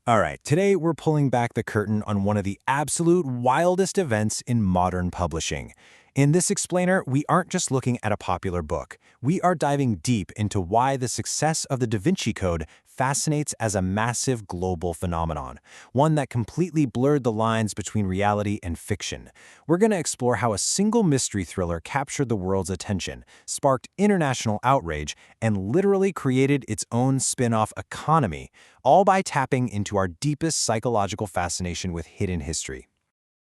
All right, today we're pulling back the curtain on one of the absolute wildest events in modern publishing. In this explainer, we aren't just looking at a popular book. We are diving deep into why the success of the Da Vinci Code fascinates as a massive global phenomenon, one that completely blurred the lines between reality and fiction. We're going to explore how a single mystery thriller captured the world's attention, sparked international outrage, and literally created its own spin-off economy, all by tapping into our deepest psychological fascination with hidden history.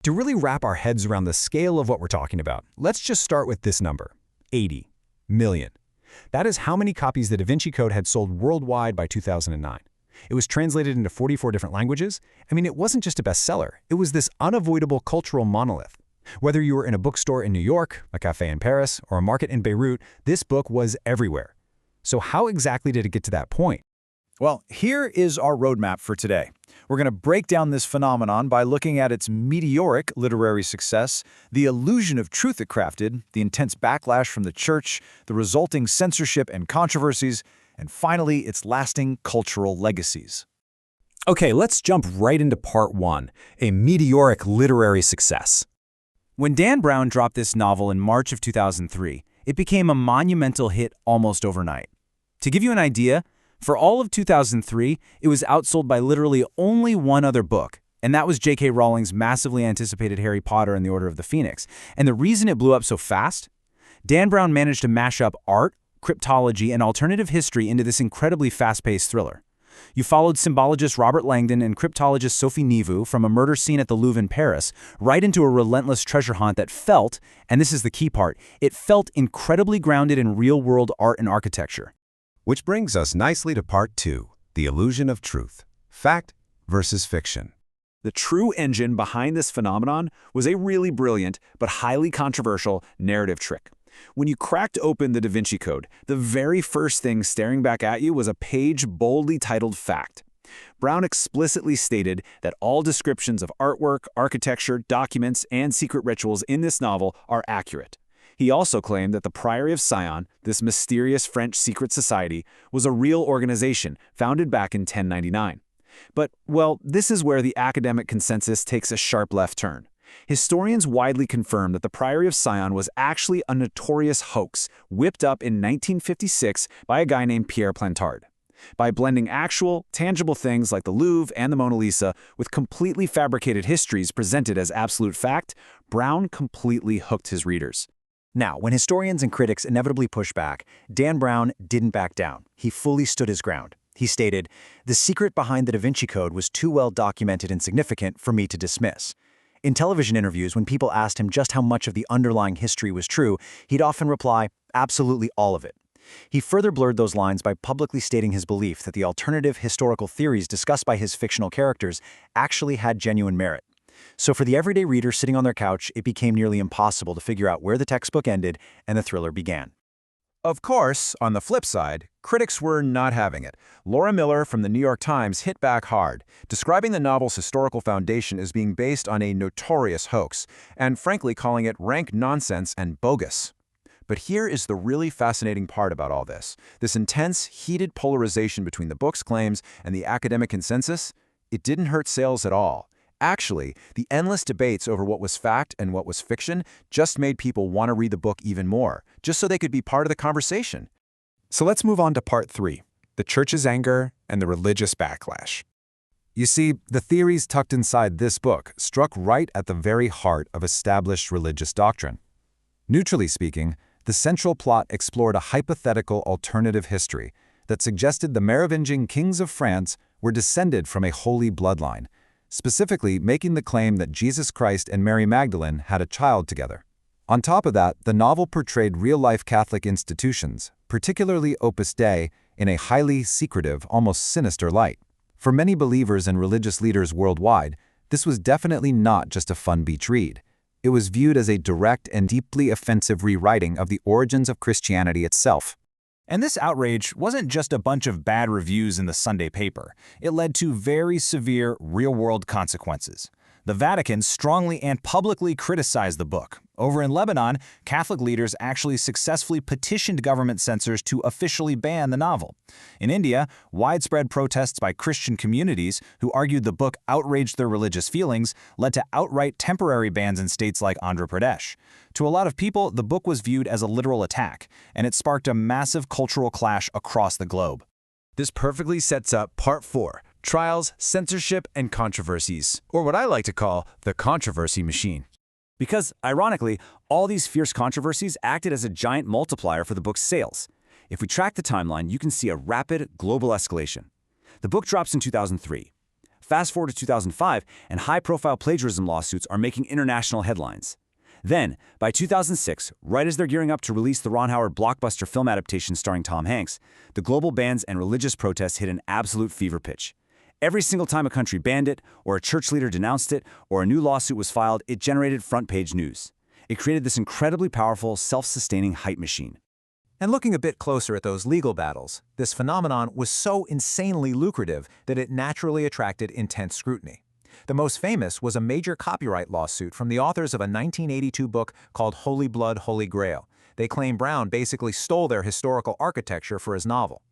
To really wrap our heads around the scale of what we're talking about, let's just start with this number, 80 million. That is how many copies the Da Vinci Code had sold worldwide by 2009. It was translated into 44 different languages. It wasn't just a bestseller. It was this unavoidable cultural monolith. Whether you were in a bookstore in New York, a cafe in Paris, or a market in Beirut, this book was everywhere. So how exactly did it get to that point? Well, here is our roadmap for today. We're going to break down this phenomenon by looking at its meteoric literary success, the illusion of truth it crafted, the intense backlash from the church, the resulting censorship and controversies, and finally, its lasting cultural legacies. Okay, let's jump right into part one, a meteoric literary success. When Dan Brown dropped this novel in March of 2003, it became a monumental hit almost overnight. To give you an idea, for all of 2003, it was outsold by literally only one other book, and that was J.K. Rowling's massively anticipated Harry Potter and the Order of the Phoenix. And the reason it blew up so fast? Dan Brown managed to mash up art, cryptology, and alternative history into this incredibly fast-paced thriller. You followed symbologist Robert Langdon and cryptologist Sophie Neveu from a murder scene at the Louvre in Paris right into a relentless treasure hunt that felt, and this is the key part, it felt incredibly grounded in real-world art and architecture. Which brings us nicely to part two, the illusion of truth, fact versus fiction. The true engine behind this phenomenon was a really brilliant but highly controversial narrative trick. When you cracked open the Da Vinci Code, the very first thing staring back at you was a page boldly titled Fact. Brown explicitly stated that all descriptions of artwork, architecture, documents, and secret rituals in this novel are accurate. He also claimed that the Priory of Sion, this mysterious French secret society, was a real organization founded back in 1099. But, well, this is where the academic consensus takes a sharp left turn. Historians widely confirm that the Priory of Sion was actually a notorious hoax whipped up in 1956 by a guy named Pierre Plantard. By blending actual, tangible things like the Louvre and the Mona Lisa with completely fabricated histories presented as absolute fact, Brown completely hooked his readers. Now, when historians and critics inevitably push back, Dan Brown didn't back down. He fully stood his ground. He stated, "The secret behind the Da Vinci Code was too well documented and significant for me to dismiss." In television interviews, when people asked him just how much of the underlying history was true, he'd often reply, "Absolutely all of it." He further blurred those lines by publicly stating his belief that the alternative historical theories discussed by his fictional characters actually had genuine merit. So for the everyday reader sitting on their couch, it became nearly impossible to figure out where the textbook ended and the thriller began. Of course, on the flip side, critics were not having it. Laura Miller from the New York Times hit back hard, describing the novel's historical foundation as being based on a notorious hoax, and frankly calling it rank nonsense and bogus. But here is the really fascinating part about all this. This intense, heated polarization between the book's claims and the academic consensus, it didn't hurt sales at all. Actually, the endless debates over what was fact and what was fiction just made people want to read the book even more, just so they could be part of the conversation. So let's move on to part three, the church's anger and the religious backlash. You see, the theories tucked inside this book struck right at the very heart of established religious doctrine. Neutrally speaking, the central plot explored a hypothetical alternative history that suggested the Merovingian kings of France were descended from a holy bloodline, specifically making the claim that Jesus Christ and Mary Magdalene had a child together. On top of that, the novel portrayed real-life Catholic institutions, particularly Opus Dei, in a highly secretive, almost sinister light. For many believers and religious leaders worldwide, this was definitely not just a fun beach read. It was viewed as a direct and deeply offensive rewriting of the origins of Christianity itself. And this outrage wasn't just a bunch of bad reviews in the Sunday paper. It led to very severe, real-world consequences. The Vatican strongly and publicly criticized the book. Over in Lebanon, Catholic leaders actually successfully petitioned government censors to officially ban the novel. In India, widespread protests by Christian communities who argued the book outraged their religious feelings led to outright temporary bans in states like Andhra Pradesh. To a lot of people, the book was viewed as a literal attack, and it sparked a massive cultural clash across the globe. This perfectly sets up Part 4, Trials, Censorship, and Controversies, or what I like to call the controversy machine. Because, ironically, all these fierce controversies acted as a giant multiplier for the book's sales. If we track the timeline, you can see a rapid, global escalation. The book drops in 2003. Fast forward to 2005, and high-profile plagiarism lawsuits are making international headlines. Then, by 2006, right as they're gearing up to release the Ron Howard blockbuster film adaptation starring Tom Hanks, the global bans and religious protests hit an absolute fever pitch. Every single time a country banned it, or a church leader denounced it, or a new lawsuit was filed, it generated front-page news. It created this incredibly powerful, self-sustaining hype machine. And looking a bit closer at those legal battles, this phenomenon was so insanely lucrative that it naturally attracted intense scrutiny. The most famous was a major copyright lawsuit from the authors of a 1982 book called Holy Blood, Holy Grail. They claim Brown basically stole their historical architecture for his novel.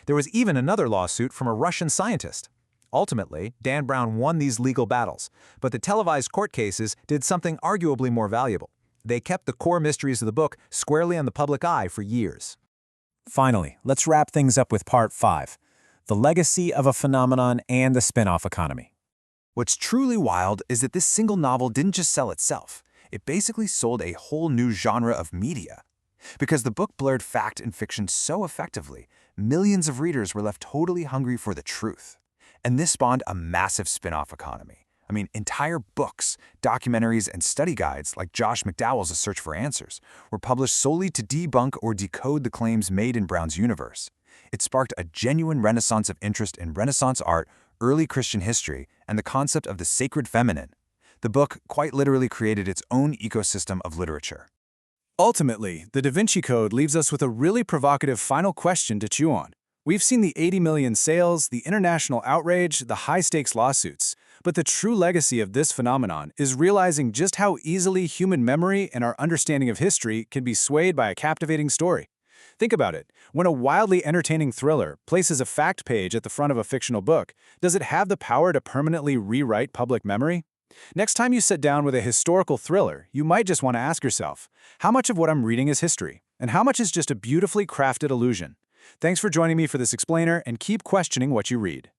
There was even another lawsuit from a Russian scientist. Ultimately, Dan Brown won these legal battles, but the televised court cases did something arguably more valuable. They kept the core mysteries of the book squarely on the public eye for years. Finally, let's wrap things up with Part 5, the legacy of a phenomenon and the spin-off economy. What's truly wild is that this single novel didn't just sell itself. It basically sold a whole new genre of media. Because the book blurred fact and fiction so effectively, millions of readers were left totally hungry for the truth. And this spawned a massive spin-off economy. I mean, entire books, documentaries, and study guides, like Josh McDowell's A Search for Answers, were published solely to debunk or decode the claims made in Brown's universe. It sparked a genuine renaissance of interest in Renaissance art, early Christian history, and the concept of the sacred feminine. The book quite literally created its own ecosystem of literature. Ultimately, the Da Vinci Code leaves us with a really provocative final question to chew on. We've seen the 80 million sales, the international outrage, the high-stakes lawsuits. But the true legacy of this phenomenon is realizing just how easily human memory and our understanding of history can be swayed by a captivating story. Think about it. When a wildly entertaining thriller places a fact page at the front of a fictional book, does it have the power to permanently rewrite public memory? Next time you sit down with a historical thriller, you might just want to ask yourself, how much of what I'm reading is history, and how much is just a beautifully crafted illusion? Thanks for joining me for this explainer, and keep questioning what you read.